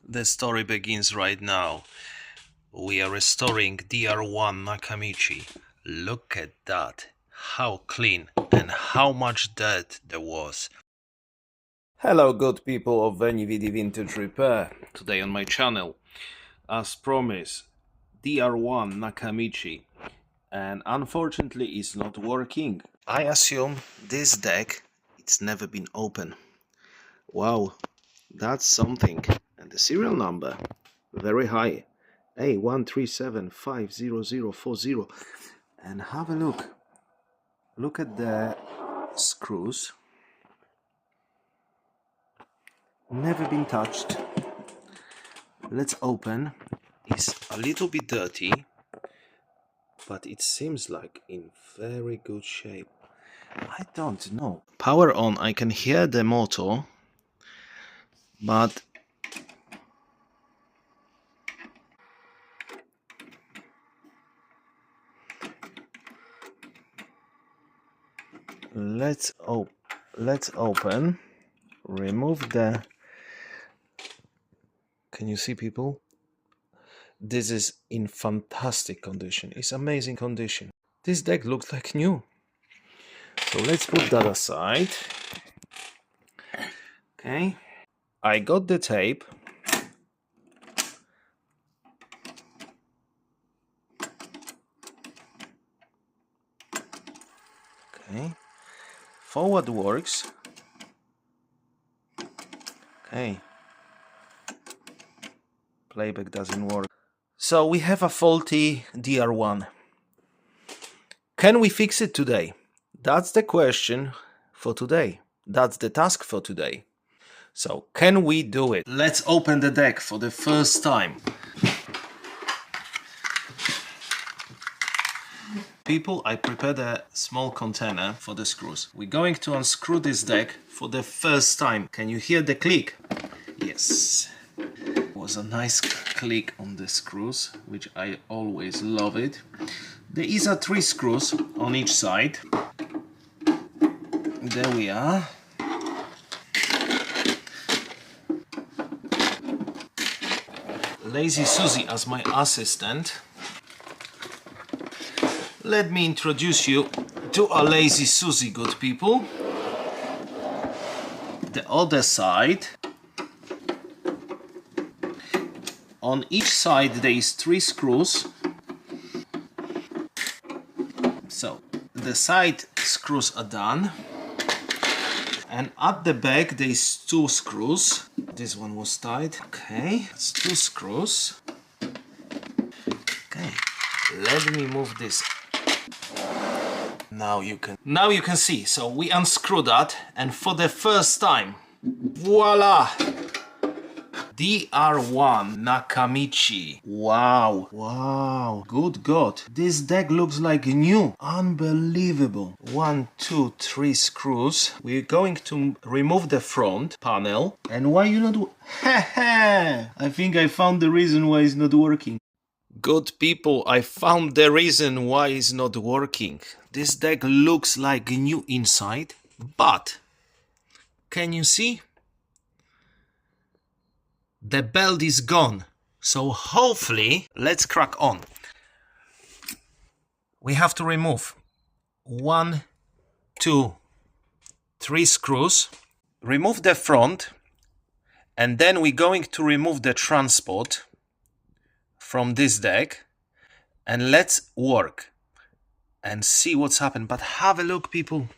The story begins right now. We are restoring DR-1 Nakamichi. Look at that. How clean and how much dirt there was. Hello good people of NVD Vintage Repair. Today on my channel, as promised, DR-1 Nakamichi. And unfortunately it's not working. I assume this deck, it's never been open. Wow, that's something. And the serial number, very high, A13750040. And have a look. Look at the screws. Never been touched. Let's open. It's a little bit dirty, but it seems like in very good shape. I don't know. Power on, I can hear the motor, but let's open, remove the, can you see people? This is in fantastic condition. It's amazing condition. This deck looks like new. So let's put that aside. Okay. I got the tape. Okay. Forward works. Okay. Playback doesn't work. So we have a faulty DR-1. Can we fix it today? That's the question for today. That's the task for today. So can we do it? Let's open the deck for the first time. People, I prepared a small container for the screws. We're going to unscrew this deck for the first time. Can you hear the click? Yes. It was a nice click on the screws, which I always love it. There is 3 screws on each side. There we are. Lazy Susie as my assistant. Let me introduce you to a Lazy Susie, good people. The other side. On each side there is 3 screws. So the side screws are done. And at the back there is 2 screws. This one was tight. Okay, it's 2 screws. Okay, let me move this. Now you can see. So we unscrew that, and for the first time, voila! DR-1 Nakamichi. Wow, wow, good God. This deck looks like new. Unbelievable. 1, 2, 3 screws. We're going to remove the front panel. And why you not do? I think I found the reason why it's not working. Good people, I found the reason why it's not working. This deck looks like new inside, but can you see? The belt is gone. So hopefully, let's crack on. We have to remove 1, 2, 3 screws. Remove the front, and then we're going to remove the transport from this deck, and let's work and see what's happened. But have a look, people.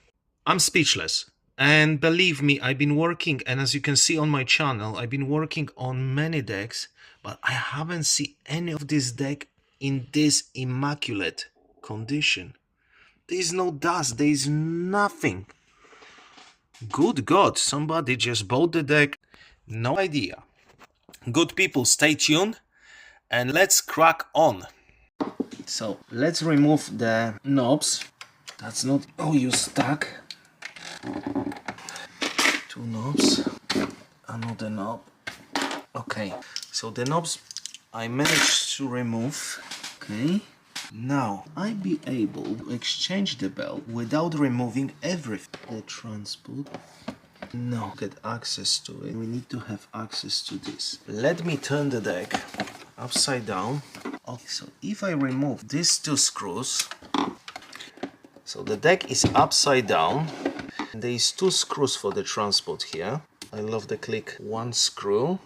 I'm speechless. And believe me, I've been working, and as you can see on my channel, I've been working on many decks, but I haven't seen any of this deck in this immaculate condition. There's no dust, there's nothing. Good God, somebody just bought the deck. No idea. Good people, stay tuned and let's crack on. So let's remove the knobs. That's not, oh, you stuck. 2 knobs, another knob. Okay, so the knobs I managed to remove. Okay, now I'll be able to exchange the belt without removing everything. The transport. No, get access to it. We need to have access to this. Let me turn the deck upside down. Okay, so if I remove these two screws, so the deck is upside down. There is two screws for the transport here. I love the click. One screw.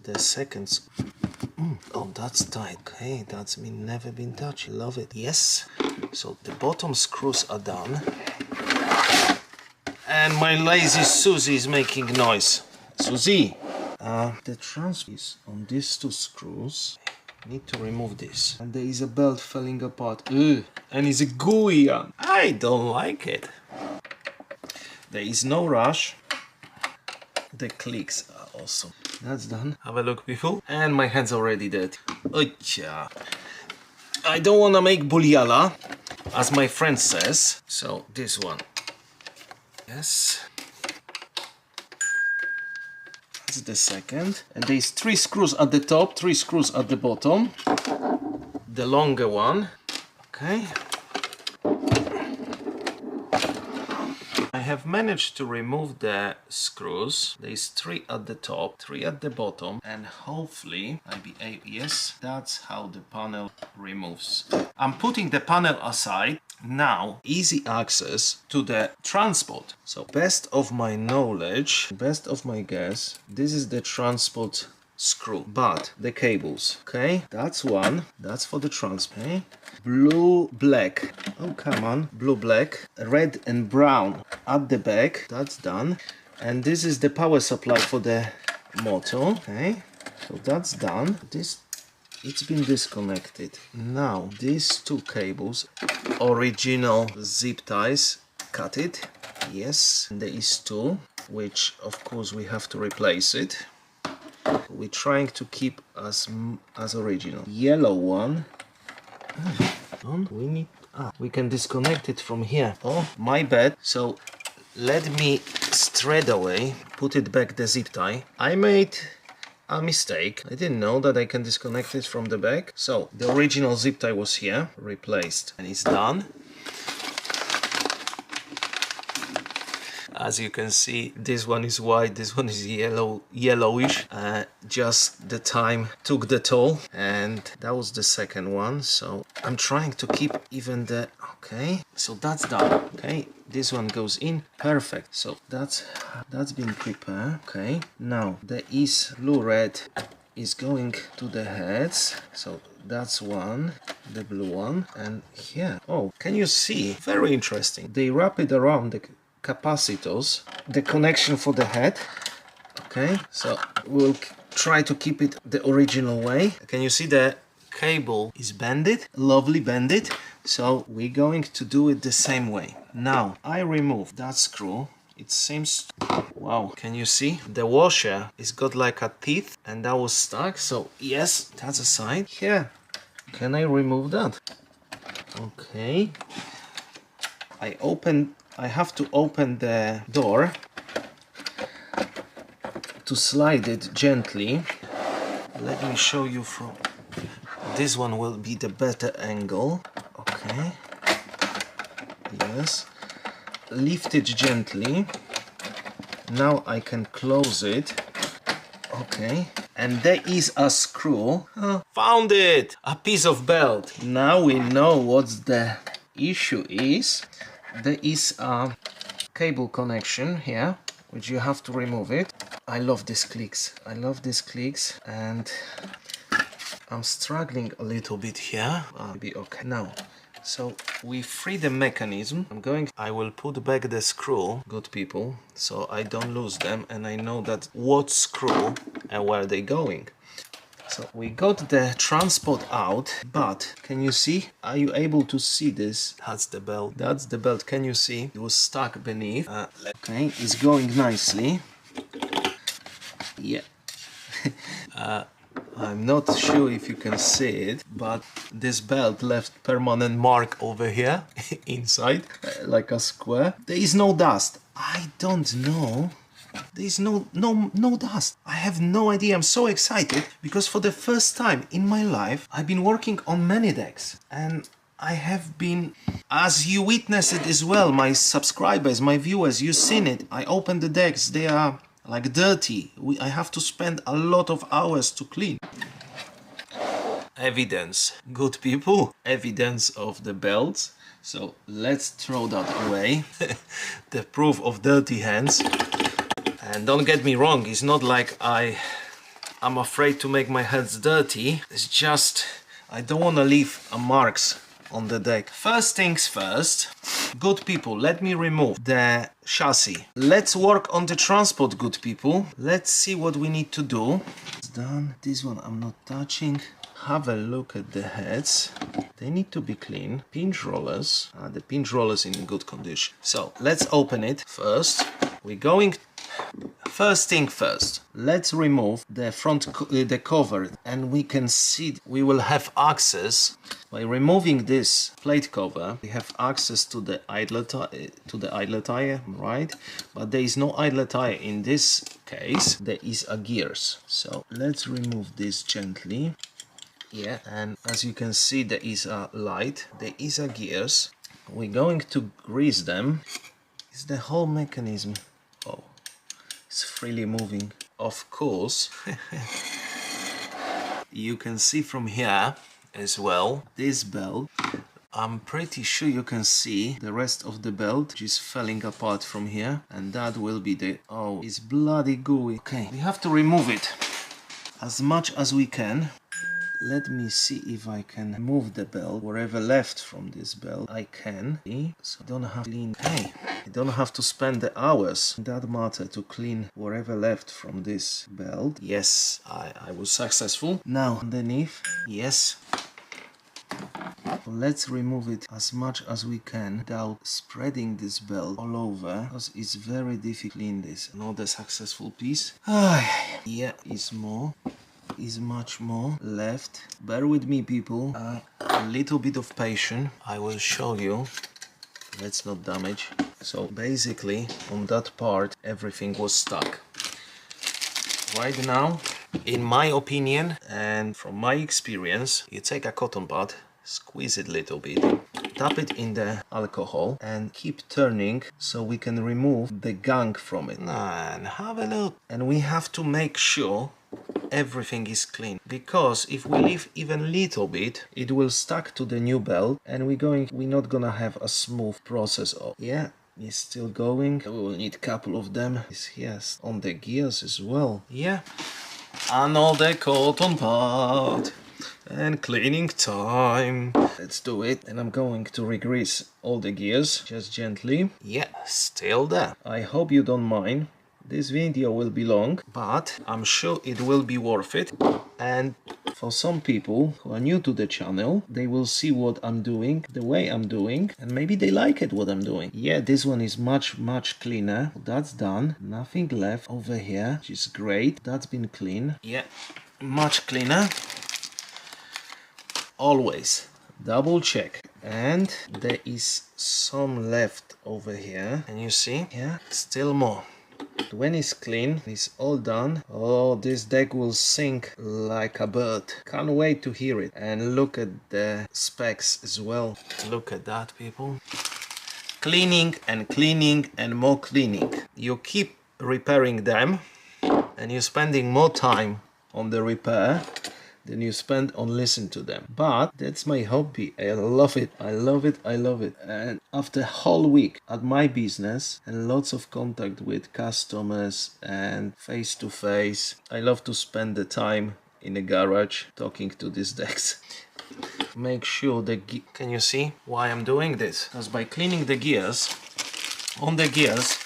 The second. Oh, that's tight. Okay, that's never been touched. Love it. Yes. So the bottom screws are done. And my lazy Susie is making noise. Susie! The transport is on these two screws. Need to remove this. And there is a belt falling apart. Ugh. And it's gooey. I don't like it. There is no rush. The clicks are awesome. That's done. Have a look, people. And my hand's already dead. Ocha. I don't want to make buliala, as my friend says. So this one. Yes. That's the second. And there's 3 screws at the top, 3 screws at the bottom. The longer one. Okay. I have managed to remove the screws. There's 3 at the top, 3 at the bottom, and hopefully I'll be able. Yes, that's how the panel removes. I'm putting the panel aside. Now, easy access to the transport. So, best of my knowledge, best of my guess, this is the transport screw, but the cables, okay, that's one, that's for the transport. Okay. Blue, black, oh come on, blue, black, red and brown at the back, that's done. And this is the power supply for the motor. Okay, so that's done. It's been disconnected. Now these 2 cables, original zip ties, cut it. Yes, and there is 2, which of course we have to replace it. We're trying to keep as original. Yellow one. We can disconnect it from here. Oh, my bad. So let me straight away put it back the zip tie. I made a mistake. I didn't know that I can disconnect it from the back. So the original zip tie was here, replaced, and it's done. As you can see, this one is white, this one is yellowish. Just the time took the toll, and that was the second one. So I'm trying to keep even the. Okay, so that's done. Okay, this one goes in, perfect. So that's been prepared. Okay, now there is blue red is going to the heads. So that's one, the blue one, and here. Oh, can you see? Very interesting. They wrap it around the capacitors, the connection for the head. Okay, so we'll try to keep it the original way. Can you see the cable is bended, lovely bended? So we're going to do it the same way. Now I remove that screw. It seems, wow, can you see the washer is got like a teeth, and that was stuck. So yes, that's a sign. Here, can I remove that? Okay, I have to open the door to slide it gently. Let me show you from this one will be the better angle. Okay, yes, lift it gently. Now I can close it. Okay, and there is a screw. Found it, a piece of belt. Now we know what the issue is. There is a cable connection here, which you have to remove it. I love these clicks. I love these clicks, and I'm struggling a little bit here. I'll be okay now. So we free the mechanism. I will put back the screw, good people, so I don't lose them, and I know that what screw and where they going. So we got the transport out, but can you see? Are you able to see this? That's the belt. That's the belt. Can you see? It was stuck beneath. Okay, it's going nicely. Yeah. I'm not sure if you can see it, but this belt left permanent mark over here inside, like a square. There is no dust. I don't know. There is no dust. I have no idea. I'm so excited because for the first time in my life I've been working on many decks and I have been, as you witness it as well, my subscribers, my viewers, you've seen it. I open the decks, they are like dirty. I have to spend a lot of hours to clean. Evidence, good people, evidence of the belts. So let's throw that away. The proof of dirty hands. And don't get me wrong, it's not like I'm afraid to make my hands dirty. It's just I don't want to leave marks on the deck. First things first, good people, let me remove the chassis. Let's work on the transport, good people. Let's see what we need to do. It's done. This one I'm not touching. Have a look at the heads. They need to be clean. Pinch rollers. The pinch rollers in good condition. So let's open it first. We're going. First thing first, let's remove the front the cover, and we can see we will have access by removing this plate cover. We have access to the idler tire, right? But there is no idler tire in this case. There is a gears. So let's remove this gently. Yeah, and as you can see, there is a light. There is a gears. We're going to grease them. It's the whole mechanism. Oh. It's freely moving. Of course, you can see from here as well, this belt. I'm pretty sure you can see the rest of the belt which is falling apart from here, and that will be the, oh, it's bloody gooey. Okay, we have to remove it as much as we can. Let me see if I can move the belt, whatever left from this belt. I can. So I don't have to clean. Hey, I don't have to spend the hours in that matter to clean whatever left from this belt. Yes, I was successful. Now underneath, yes. Let's remove it as much as we can without spreading this belt all over, because it's very difficult to clean this. Another successful piece. Yeah, it's more. Is much more left. Bear with me, people. A little bit of patience. I will show you. Let's not damage. So basically on that part everything was stuck. Right now, in my opinion and from my experience, you take a cotton pad, squeeze it a little bit, tap it in the alcohol and keep turning so we can remove the gunk from it. And have a look. And we have to make sure everything is clean, because if we leave even little bit, it will stuck to the new belt and we're not gonna have a smooth process of. Yeah, it's still going. We will need a couple of them. It's here on the gears as well. Yeah, another cotton pad and cleaning time. Let's do it. And I'm going to re-grease all the gears just gently. Yeah, still there. I hope you don't mind. This video will be long, but I'm sure it will be worth it. And for some people who are new to the channel, they will see what I'm doing, the way I'm doing, and maybe they like it what I'm doing. Yeah, this one is much cleaner. That's done. Nothing left over here, which is great. That's been clean. Yeah, much cleaner. Always double check. And there is some left over here. And you see, yeah, still more. When it's clean, it's all done. Oh, this deck will sing like a bird. Can't wait to hear it. And look at the specs as well. Look at that, people. Cleaning and cleaning and more cleaning. You keep repairing them and you're spending more time on the repair than you spend on listening to them. But that's my hobby. I love it. I love it. I love it. And after a whole week at my business and lots of contact with customers and face to face, I love to spend the time in the garage talking to these decks. Make sure the can you see why I'm doing this? Because by cleaning the gears, on the gears,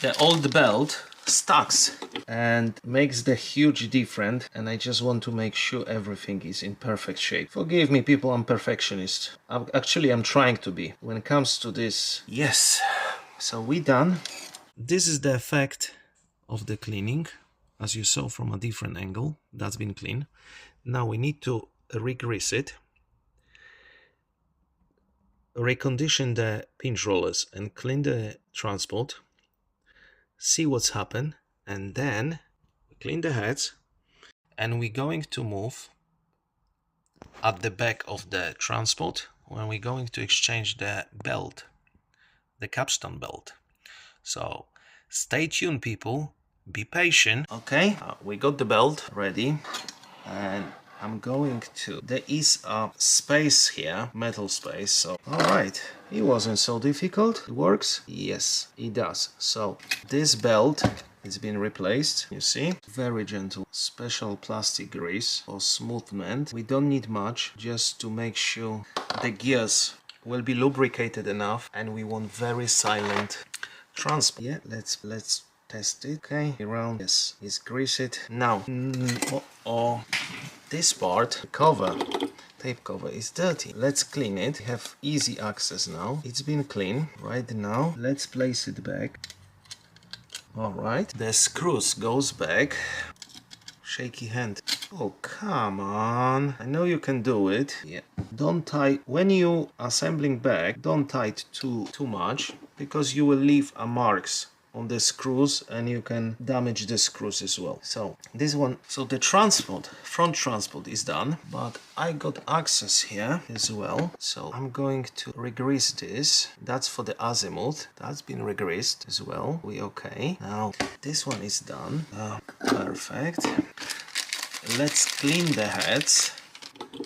the old belt stacks and makes the huge difference, and I just want to make sure everything is in perfect shape. Forgive me, people, I'm perfectionist. I'm trying to be when it comes to this. Yes, so we done. This is the effect of the cleaning, as you saw from a different angle. That's been clean. Now we need to re-grease it, recondition the pinch rollers and clean the transport, see what's happened, and then we clean the heads, and we're going to move at the back of the transport when we're going to exchange the belt, the capstan belt. So stay tuned, people, be patient. Okay, we got the belt ready, and I'm going to, there is a space here, metal space, so alright, it wasn't so difficult. It works? Yes, it does. So this belt, it's been replaced, you see, very gentle, special plastic grease for smoothment. We don't need much, just to make sure the gears will be lubricated enough, and we want very silent transport. Yeah, let's test it. Okay, around, yes, let's grease it now. This part, cover, tape cover, is dirty. Let's clean it. We have easy access now. It's been cleaned. Right now, let's place it back. Alright, the screws goes back. Shaky hand. Oh, come on. I know you can do it. Yeah. Don't tie, when you assembling back, don't tie it too much, because you will leave a marks on the screws and you can damage the screws as well. So this one, so the transport, front transport is done, but I got access here as well. So I'm going to regrease this. That's for the azimuth. That's been regreased as well. We okay. Now this one is done. Perfect. Let's clean the heads.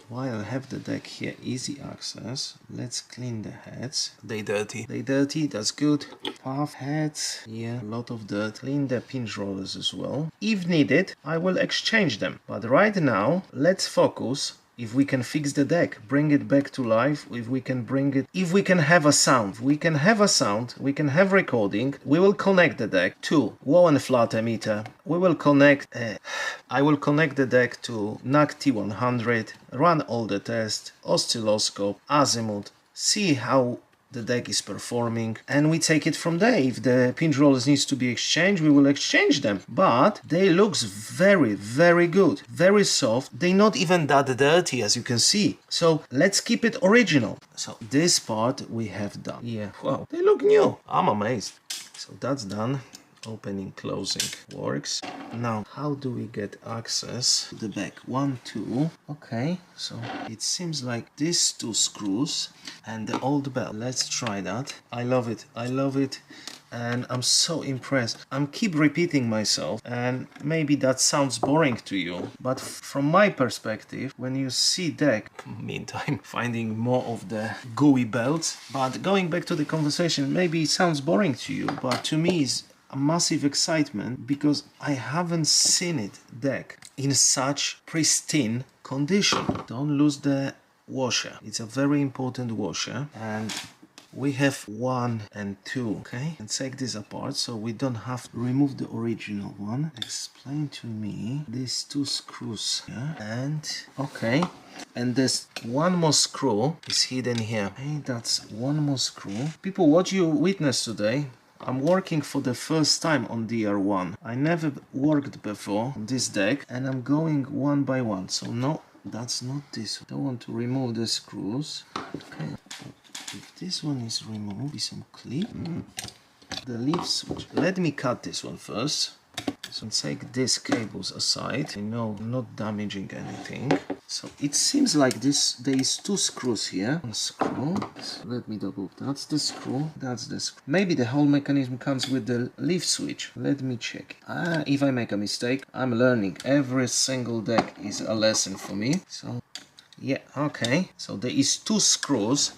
While I have the deck here, easy access, let's clean the heads. They dirty. They dirty, that's good. Puff heads, yeah, a lot of dirt. Clean the pinch rollers as well. If needed, I will exchange them. But right now, let's focus. If we can fix the deck, bring it back to life, if we can bring it, if we can have a sound, we can have a sound, we can have recording, we will connect the deck to low and flat emitter, we will connect, I will connect the deck to NAC T100, run all the tests, oscilloscope, azimuth, see how the deck is performing, and we take it from there. If the pinch rollers needs to be exchanged, we will exchange them. But they looks very, very good, very soft. They not even that dirty, as you can see. So let's keep it original. So this part we have done. Yeah, wow, they look new. I'm amazed. So that's done. Opening, closing works. Now, how do we get access to the back? 1, 2. Okay, so it seems like these 2 screws and the old belt. Let's try that. I love it. I love it. And I'm so impressed. I'm keep repeating myself, and maybe that sounds boring to you, but from my perspective, when you see deck, meantime finding more of the gooey belts, but going back to the conversation, maybe it sounds boring to you, but to me it's a massive excitement, because I haven't seen it deck in such pristine condition. Don't lose the washer. It's a very important washer, and we have 1 and 2. Okay, and take this apart so we don't have to remove the original one. Explain to me these 2 screws here, and okay, and there's 1 more screw is hidden here. Okay, that's 1 more screw. People, what you witnessed today, I'm working for the first time on DR-1. I never worked before on this deck, and I'm going one by one. So no, that's not this. I don't want to remove the screws. Okay, if this one is removed, with some clip, the leaf switch. Let me cut this one first. So take these cables aside. You know, not damaging anything. So it seems like this. There is 2 screws here. 1 screw. So let me double. That's the screw. That's the screw. Maybe the whole mechanism comes with the leaf switch. Let me check. If I make a mistake, I'm learning. Every single deck is a lesson for me. So yeah, okay. So there is 2 screws.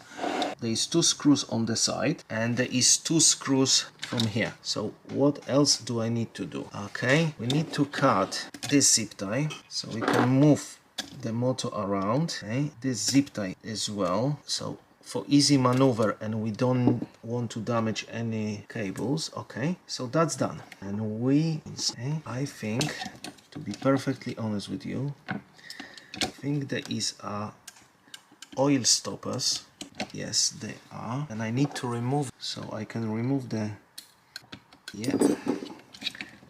There is 2 screws on the side, and there is 2 screws from here. So what else do I need to do? Okay, we need to cut this zip tie so we can move the motor around. Okay, this zip tie as well, so for easy maneuver, and we don't want to damage any cables. Okay, so that's done, and we say, I think, to be perfectly honest with you, I think there is a oil stoppers. Yes, they are, and I need to remove, so I can remove the, yeah,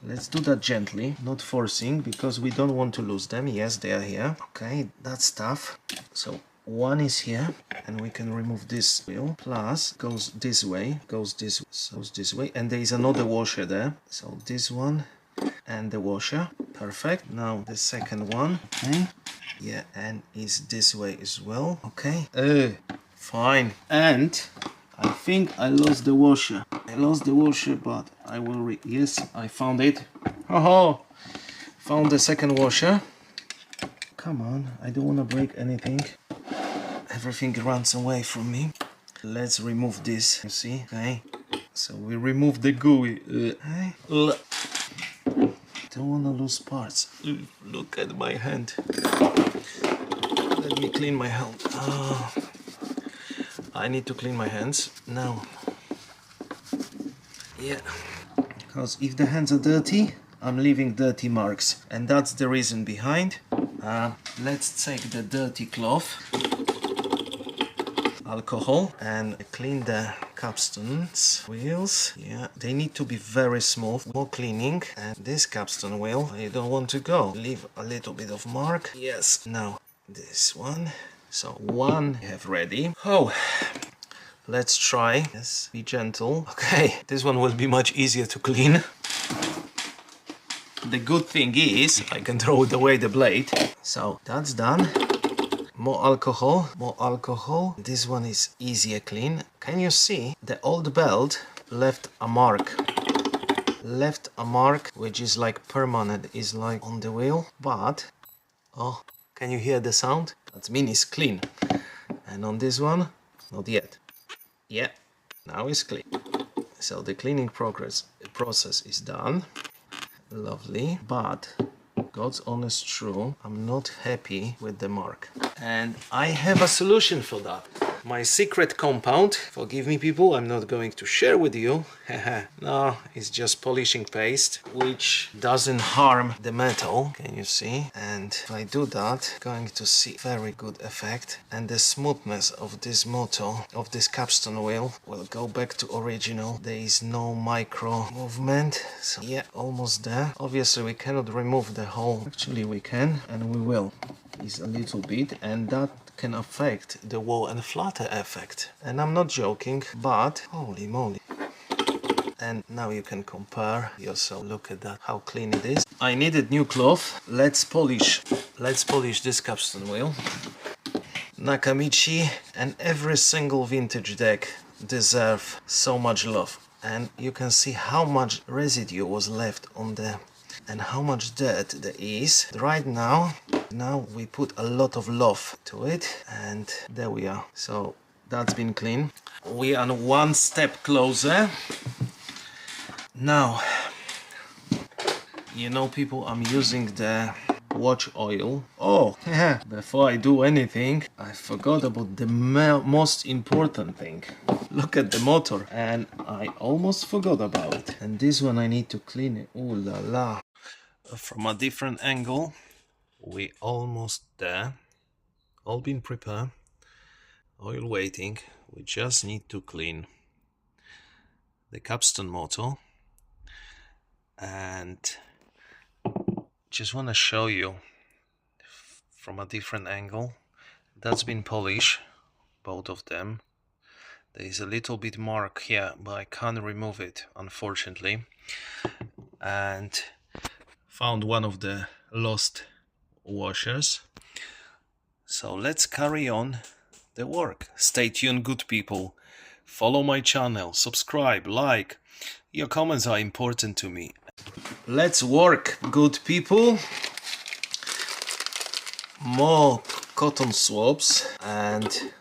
let's do that gently, not forcing, because we don't want to lose them. Yes, they are here. Okay, that's tough. So 1 is here, and we can remove this wheel, plus goes this way, goes this way, and there is another washer there. So this one and the washer, perfect. Now the second one, okay, yeah, and is this way as well. Okay, Fine. And I think I lost the washer. I lost the washer, but I will yes, I found it. Oh, found the second washer. Come on, I don't want to break anything. Everything runs away from me. Let's remove this, you see, okay? So we remove the gooey. Don't want to lose parts. Look at my hand. Let me clean my hand. Oh, I need to clean my hands now. Yeah, because if the hands are dirty, I'm leaving dirty marks, and that's the reason behind. Let's take the dirty cloth, alcohol, and clean the Capstan's wheels. Yeah, they need to be very smooth. More cleaning. And this Capstan wheel, you don't want to go. Leave a little bit of mark. Yes. Now this one. So one we have ready. Oh, let's try. Yes, be gentle. Okay, this one will be much easier to clean. The good thing is I can throw away the blade. So that's done. More alcohol, more alcohol. This one is easier clean. Can you see the old belt left a mark? Left a mark which is like permanent, is like on the wheel. But, oh, can you hear the sound? That means it's clean. And on this one, not yet. Yeah, now it's clean. So the cleaning process is done. Lovely, but God's honest truth, I'm not happy with the mark. And I have a solution for that. My secret compound, forgive me people, I'm not going to share with you. No, it's just polishing paste, which doesn't harm the metal, can you see? And if I do that, going to see very good effect. And the smoothness of this motor, of this capstan wheel, will go back to original. There is no micro movement. So yeah, almost there. Obviously we cannot remove the whole. Actually we can, and we will. Is a little bit, and that can affect the wow and flutter effect. And I'm not joking, but holy moly. And now you can compare yourself. Look at that, how clean it is. I needed new cloth. Let's polish this capstan wheel. Nakamichi and every single vintage deck deserve so much love. And you can see how much residue was left on the, and how much dirt there is. Right now we put a lot of love to it, and there we are. So that's been clean. We are one step closer. Now, you know people, I'm using the watch oil. Oh, before I do anything, I forgot about the most important thing. Look at the motor, and I almost forgot about it. And this one I need to clean it. Ooh la la. From a different angle, we almost there. All been prepared. Oil waiting. We just need to clean the Capstan motor. And just want to show you from a different angle. That's been polished, both of them. There is a little bit mark here, but I can't remove it, unfortunately. And found one of the lost washers. So let's carry on the work. Stay tuned, good people. Follow my channel, subscribe, like. Your comments are important to me. Let's work, good people. More cotton swabs and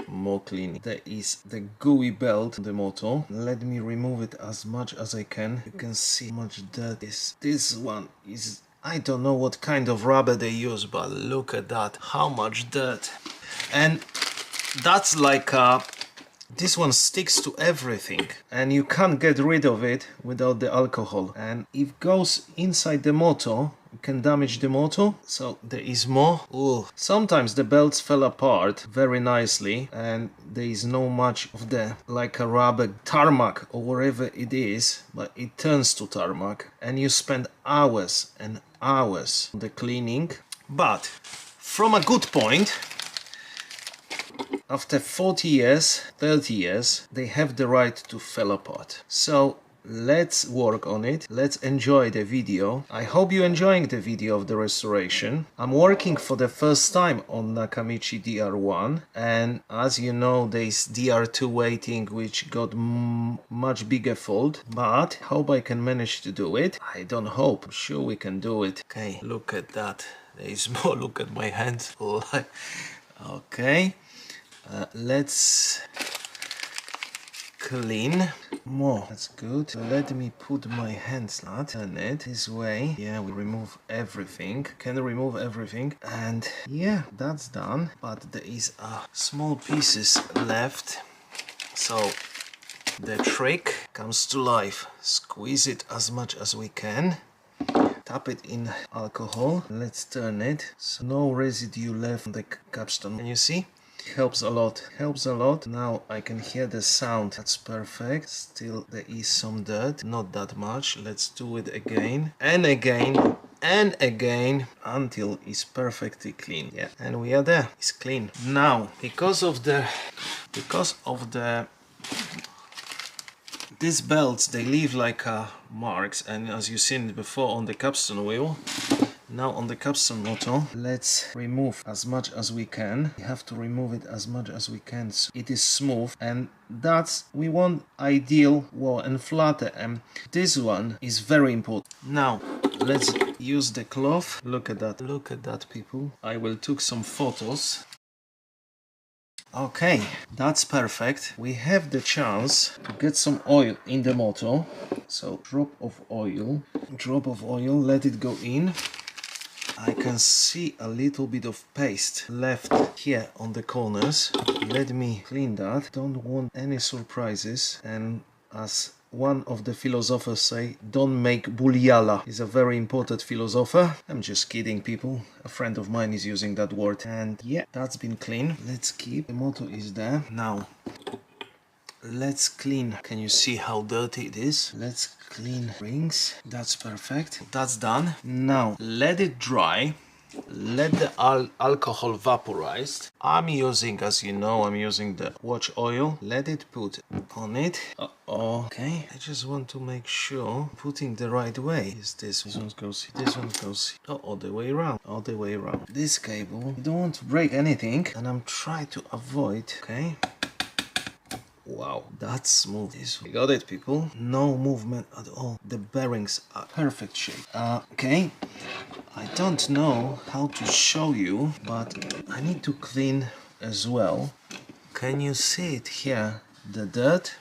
more cleaning. There is the gooey belt on the motor. Let me remove it as much as I can. You can see how much dirt is. This one is, I don't know what kind of rubber they use, but look at that, how much dirt. And that's like this one sticks to everything, and you can't get rid of it without the alcohol. And if it goes inside the motor, it can damage the motor. So there is more. Ooh. Sometimes the belts fell apart very nicely, and there is no much of the, like a rubber tarmac or whatever it is, but it turns to tarmac, and you spend hours and hours on the cleaning. But from a good point, after 40 years, 30 years, they have the right to fall apart. So let's work on it. Let's enjoy the video. I hope you're enjoying the video of the restoration. I'm working for the first time on Nakamichi DR-1, and as you know, there's DR2 waiting, which got much bigger fault, but hope I can manage to do it. I don't hope, I'm sure we can do it. Okay, look at that. There is more. Look at my hands. Okay, let's clean more. That's good. So let me put my hands flat, turn it this way. Yeah, we remove everything. Can remove everything, and yeah, that's done. But there is small pieces left. So the trick comes to life. Squeeze it as much as we can. Tap it in alcohol. Let's turn it. So no residue left on the capstan. Can you see? Helps a lot. Helps a lot. Now I can hear the sound. That's perfect. Still there is some dirt. Not that much. Let's do it again and again and again until it's perfectly clean. Yeah, and we are there. It's clean. Now because of the these belts, they leave like marks, and as you've seen before on the capstan wheel, now on the capstan motor, let's remove as much as we can. We have to remove it as much as we can so it is smooth, and that's we want ideal and flatter, and this one is very important. Now let's use the cloth. Look at that people. I will took some photos. Okay, that's perfect. We have the chance to get some oil in the motor. So drop of oil, let it go in. I can see a little bit of paste left here on the corners. Let me clean that. Don't want any surprises, and as one of the philosophers say, don't make buliala. He's a very important philosopher. I'm just kidding, people. A friend of mine is using that word. And yeah, that's been clean. Let's keep. The motor is there. Now, let's clean. Can you see how dirty it is? Let's clean rings. That's perfect. That's done. Now, let it dry. Let the alcohol vaporize. I'm using, as you know, I'm using the watch oil. Let it put on it. Okay, I just want to make sure putting the right way. Is this one goes here, this one goes here. All the way around, all the way around. This cable, you don't want to break anything, and I'm trying to avoid. Okay. Wow, that's smooth. We got it, people. No movement at all. The bearings are perfect shape. Okay, I don't know how to show you, but I need to clean as well. Can you see it here? The dirt.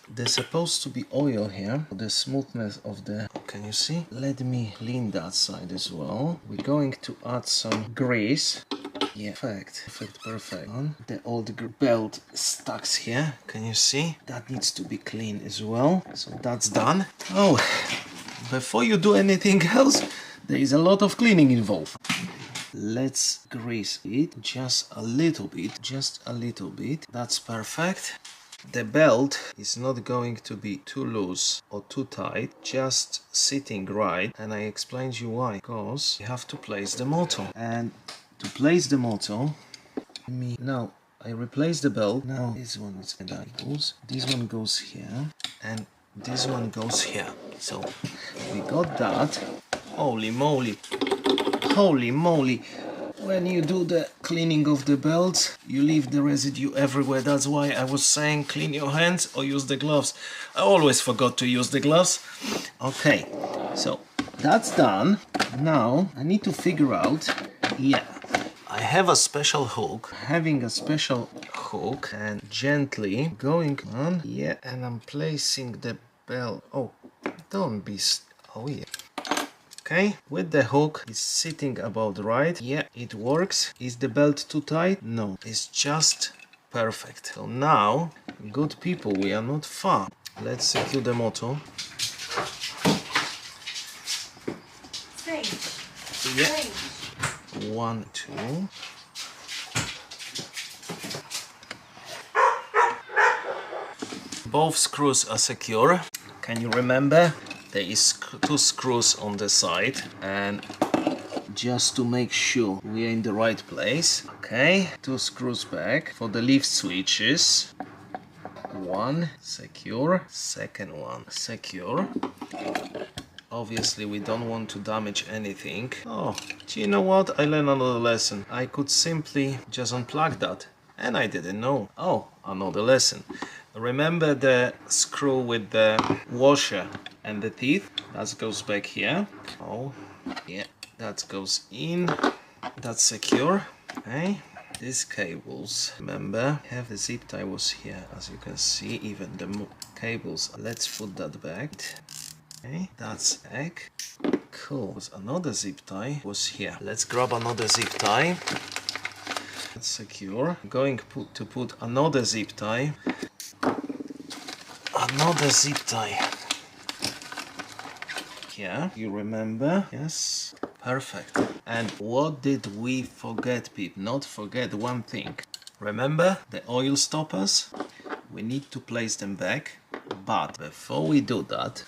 There's supposed to be oil here for the smoothness of the... Can you see? Let me clean that side as well. We're going to add some grease. Yeah, perfect. The old belt stuck here. Can you see? That needs to be clean as well. So that's done. Oh, before you do anything else, there is a lot of cleaning involved. Let's grease it just a little bit. That's perfect. The belt is not going to be too loose or too tight, just sitting right, and I explained you why. Because you have to place the motor, and to place the motor, now I replace the belt. Now this one is goes, this one goes here, and this one goes here. So we got that. Holy moly! When you do the cleaning of the belt, you leave the residue everywhere. That's why I was saying clean your hands or use the gloves. I always forgot to use the gloves. Okay, so that's done. Now I need to figure out, yeah, I have a special hook. Having a special hook and gently going on, yeah, and I'm placing the belt. Oh, don't be, oh yeah. Okay, with the hook, it's sitting about right. Yeah, it works. Is the belt too tight? No, it's just perfect. So now, good people, we are not far. Let's secure the motor. Yeah. 1, 2. Both screws are secure. Can you remember? There is 2 screws on the side, and just to make sure we are in the right place. Okay, 2 screws back for the lift switches. One secure, second one secure. Obviously we don't want to damage anything. Oh, do you know what? I learned another lesson. I could simply just unplug that, and I didn't know. Oh, another lesson. Remember the screw with the washer and the teeth? That goes back here. Oh, yeah, that goes in. That's secure. Okay. These cables, remember, have the zip tie was here, as you can see, even the cables. Let's put that back. Okay, that's egg. Cool. There's another zip tie was here. Let's grab another zip tie. That's secure. I'm going to put another zip tie. Another zip tie. Here, you remember? Yes. Perfect. And what did we forget, people? Not forget one thing. Remember the oil stoppers? We need to place them back. But before I do that,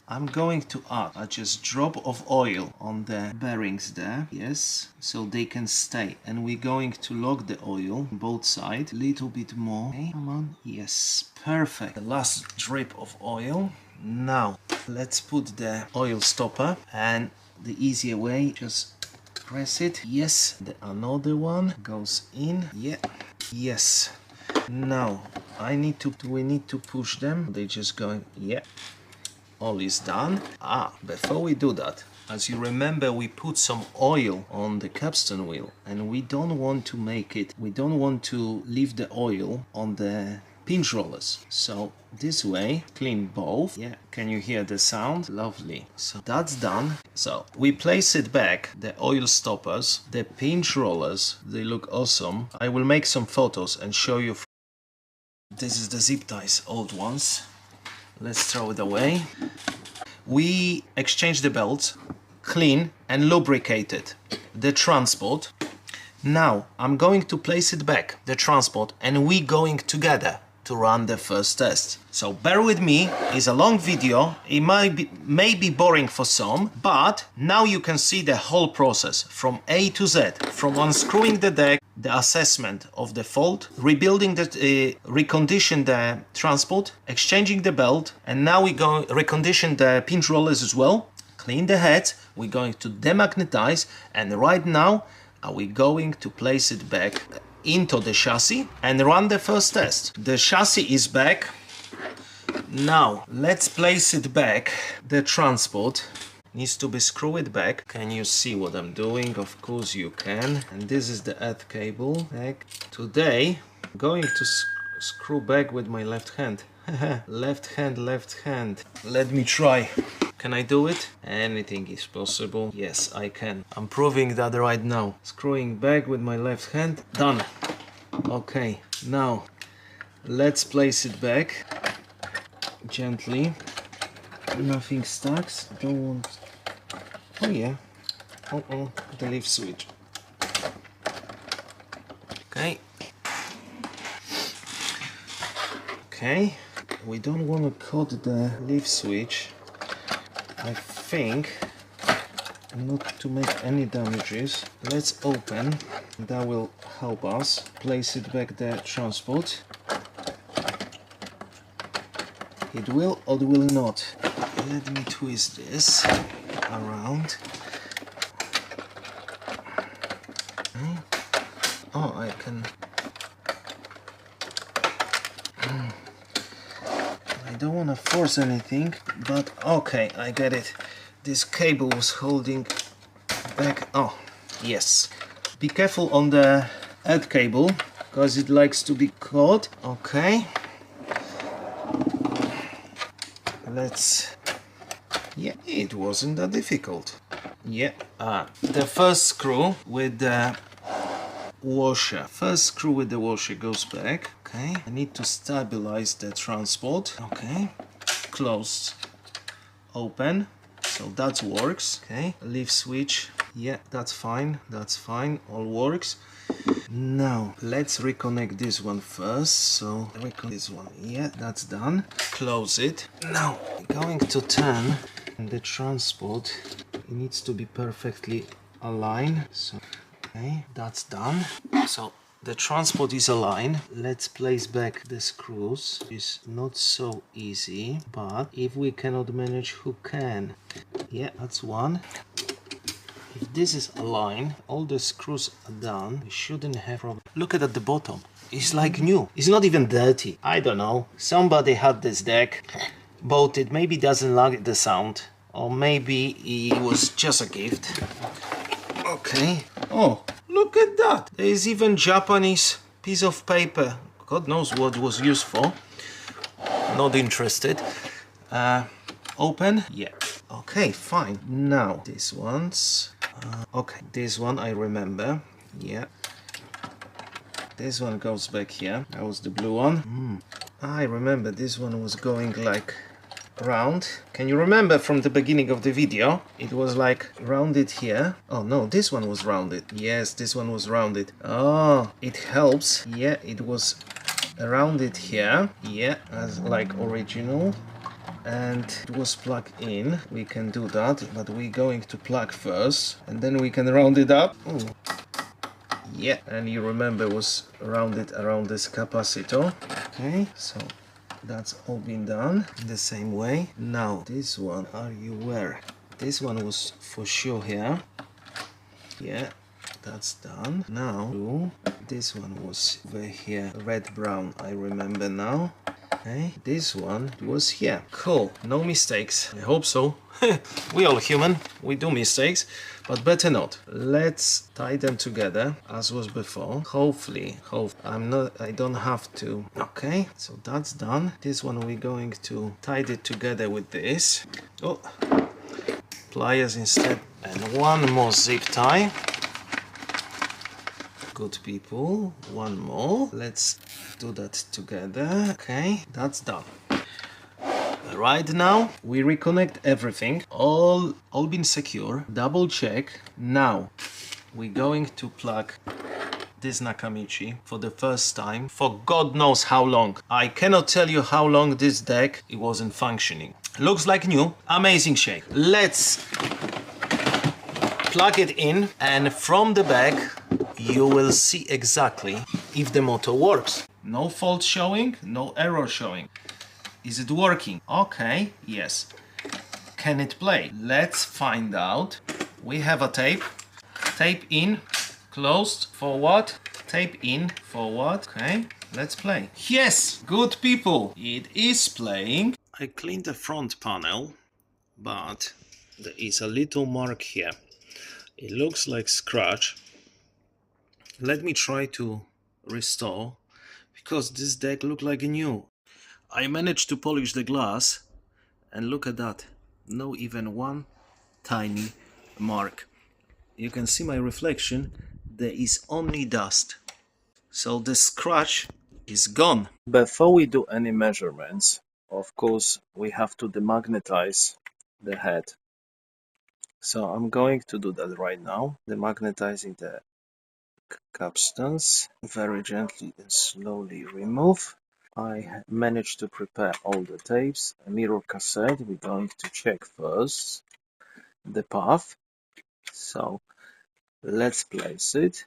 I'm going to add just drop of oil on the bearings there. Yes, so they can stay. And we're going to lock the oil on both sides. Little bit more. Okay, come on. Yes, perfect. The last drip of oil. Now, let's put the oil stopper, and the easier way, just press it. Yes, the another one goes in. Yeah, yes. Now, we need to push them. They just going, yeah. All is done. Before we do that, as you remember, we put some oil on the capstan wheel, and we don't want to leave the oil on the pinch rollers. So this way, clean both. Yeah, can you hear the sound? Lovely. So that's done. So we place it back, the oil stoppers, the pinch rollers, they look awesome. I will make some photos and show you. This is the zip ties, old ones. Let's throw it away. We exchange the belts, clean and lubricated the transport. Now I'm going to place it back, the transport, and we going together to run the first test. So bear with me, it's a long video, it may be boring for some, but now you can see the whole process from A to Z, from unscrewing the deck, the assessment of the fault, rebuilding the, recondition the transport, exchanging the belt, and now we go recondition the pinch rollers as well, clean the heads, we're going to demagnetize, and right now we're going to place it back into the chassis and run the first test. The chassis is back. Now let's place it back. The transport needs to be screwed back. Can you see what I'm doing? Of course you can. And this is the earth cable back. Today I'm going to screw back with my left hand. left hand. Let me try. Can I do it? Anything is possible. Yes, I can. I'm proving that right now. Screwing back with my left hand. Done. Okay, now let's place it back gently. Nothing stacks. Don't want. Oh yeah. The leaf switch. Okay. Okay. We don't want to cut the leaf switch. I think, not to make any damages. Let's open. That will help us place it back the transport. It will or will not. Let me twist this around. Okay. Oh, I can. I don't want to force anything, but okay, I get it. This cable was holding back. Oh, yes. Be careful on the earth cable, because it likes to be caught. Okay. Let's. Yeah, it wasn't that difficult. Yeah. The first screw with the washer. First screw with the washer goes back. Okay. I need to stabilize the transport. Okay. Closed. Open. So that works. Okay. Leaf switch. Yeah, that's fine. That's fine. All works. Now let's reconnect this one first. So reconnect this one. Yeah, that's done. Close it. Now going to turn the transport. It needs to be perfectly aligned. So okay, that's done. So the transport is aligned. Let's place back the screws. It's not so easy, but if we cannot manage, who can? Yeah, that's one. If this is aligned, all the screws are done, we shouldn't have problem. Look at the bottom. It's like new. It's not even dirty. I don't know. Somebody had this deck, bought it, maybe doesn't like the sound, or maybe it was just a gift. Okay. Oh, look at that. There is even Japanese piece of paper. God knows what was used for. Not interested. Open? Yeah. Okay, fine. Now, these ones. Okay, this one I remember. Yeah. This one goes back here. That was the blue one. I remember this one was going like round. Can you remember from the beginning of the video? It was like rounded here. Oh no, this one was rounded. Yes, this one was rounded. Oh, it helps. Yeah, it was rounded here. Yeah, as like original. And it was plugged in. We can do that, but we're going to plug first and then we can round it up. Ooh. Yeah, and you remember it was rounded around this capacitor. Okay, so that's all been done in the same way. Now this one, are you aware? This one was for sure here. Yeah, that's done. Now this one was over here, red brown, I remember now. Okay, this one was here. Cool, no mistakes. I hope so. We all human, we do mistakes, but better not. Let's tie them together as was before. Hopefully, I don't have to. Okay, so that's done. This one we're going to tie it together with this. Oh, pliers instead, and one more zip tie. Good people, one more. Let's do that together. Okay, that's done. Right now we reconnect everything, all been secure. Double check. Now we're going to plug this Nakamichi for the first time for God knows how long. I cannot tell you how long this deck it wasn't functioning. Looks like new, amazing shape. Let's plug it in, and from the back you will see exactly if the motor works. No fault showing, no error showing. Is it working? Okay, yes. Can it play? Let's find out. We have a tape. Tape in, closed, forward, tape in, forward. Okay, let's play. Yes, good people, it is playing. I cleaned the front panel, but there is a little mark here. It looks like scratch. Let me try to restore, because this deck looked like new. I managed to polish the glass, and look at that. No even one tiny mark. You can see my reflection. There is only dust. So the scratch is gone. Before we do any measurements, of course, we have to demagnetize the head. So I'm going to do that right now. Demagnetizing the capstans. Very gently and slowly remove. I managed to prepare all the tapes. A mirror cassette. We're going to check first the path. So let's place it.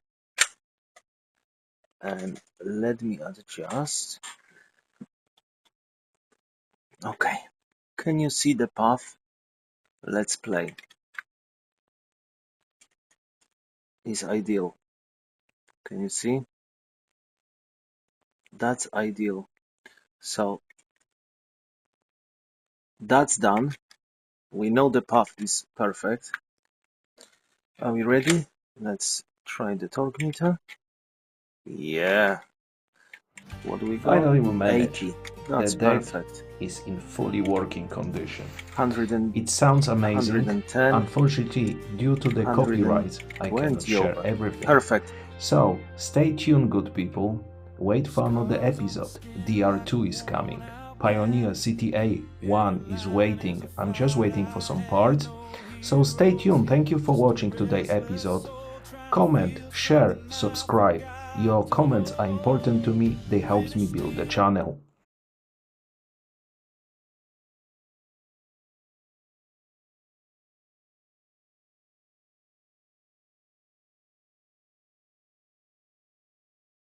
And let me adjust. Okay. Can you see the path? Let's play. Is ideal. Can you see? That's ideal. So that's done. We know the path is perfect. Are we ready? Let's try the torque meter. Yeah. What do we got? Finally we managed. 80. That's perfect. Is in fully working condition. 100 and It sounds amazing. 110. Unfortunately, due to the copyright, I cannot share everything. Perfect. So stay tuned, good people. Wait for another episode. DR2 is coming. Pioneer CTA1 is waiting. I'm just waiting for some parts. So stay tuned. Thank you for watching today's episode. Comment, share, subscribe. Your comments are important to me. They help me build the channel.